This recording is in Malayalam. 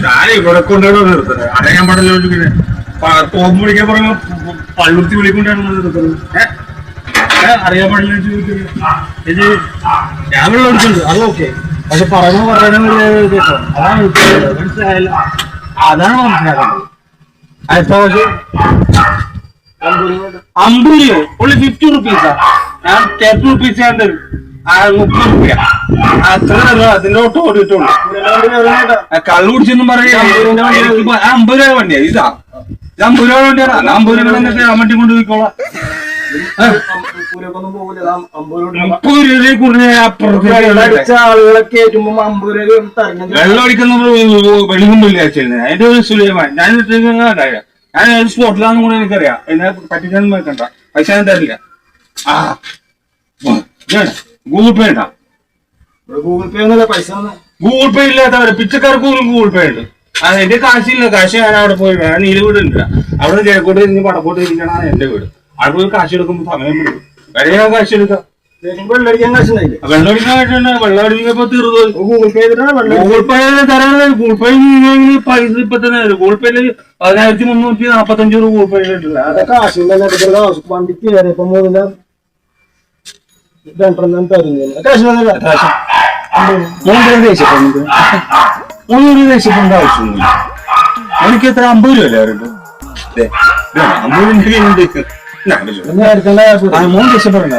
ഞാൻ ഇവിടെ കൊണ്ടുപോയി നിർത്തുന്നത് അറിയാൻ പാടില്ല. പിന്നെ തോമ്പ് വിളിക്കാൻ പറയുമ്പോ പള്ളുത്തി വിളിക്കൊണ്ടാണ് നിർത്തുന്നത്. അറിയാൻ പാടില്ല ചോദിക്കുന്നത്. ഞാൻ വെള്ളം എടുക്കുന്നുണ്ട്, അത് ഓക്കെ. പക്ഷെ പറയുമ്പോ അതാണ് മനസ്സിലായല്ല, അതാണ് മനസ്സിലാക്കുന്നത്. അടുത്ത പക്ഷെ 50 രൂപ ഓൺലി 50 റുപ്പീസാ. ഞാൻ 30 റുപ്പീസ് ഞാൻ തരും. 30 രൂപ അത്ര അതിന്റെ ഒട്ട് ഓടിയിട്ടുള്ളൂ. കള്ളു കുടിച്ചെന്നും പറയാ 50 രൂപ വണ്ടിയാ. ഇതാ 50 രൂപ വണ്ടിയാണ്. 50 രൂപ വണ്ടി കൊണ്ട് പോയിക്കോളാം. 30 രൂപ കൂടുതൽ ആളുകളൊക്കെ വെള്ളം അടിക്കുന്ന വെളികുമ്പില്ല. അതിന്റെ ഒരു സുലഭമാണ്. ഞാൻ സ്പോട്ടിലാന്ന് കൂടെ എനിക്കറിയാം. എന്നെ പറ്റിക്കാനും വെക്കണ്ട, പൈസ ഞാൻ തരില്ല. ഗൂഗിൾ പേ ഉണ്ടാ? ഗൂഗിൾ പേ ഒന്നുമില്ല. പൈസ ഗൂഗിൾ പേ ഇല്ലാത്തവരെ പിച്ചക്കാർക്ക് ഗൂഗിൾ പേ ഉണ്ട്. എന്റെ കാശില്ല. കാശ് ഞാൻ അവിടെ പോയി ഞാൻ നീല വീട് ഉണ്ട്. അവിടെ കിഴക്കോട്ട് തിരിഞ്ഞ് പടക്കോട്ട് തിരിഞ്ഞാണ് എന്റെ വീട്. അവിടെ പോയി കാശ് എടുക്കുമ്പോ സമയം വിടും. വരെ ഞാൻ കാശ് എടുക്കാം. വെള്ളമടിക്കാൻ കാശുണ്ടായില്ല. വെള്ളമടിക്കാൻ കാശുണ്ട്. വെള്ളമടിക്കുമ്പോ തീർന്നു. ഗൂഗിൾ പേ ഗൂഗിൾ പേ തരാൻ ഗൂഗിൾ പേ പൈസ ഇപ്പൊ തന്നെ ഗൂഗിൾ പേയില് 1345 രൂപ ഗൂഗിൾ പേ ഇട്ടില്ല. അതൊക്കെ വണ്ടിക്ക് കയറിയപ്പോ മൂന്നില്ല 2 തരുന്നില്ല. കാശ് ദേശപ്പെടേണ്ട ആവശ്യമൊന്നുമില്ല. എനിക്ക് എത്ര 50 രൂപ അല്ലേ അവരുണ്ട്. 50 രൂപ 3 ദേശപ്പെടണ്ട.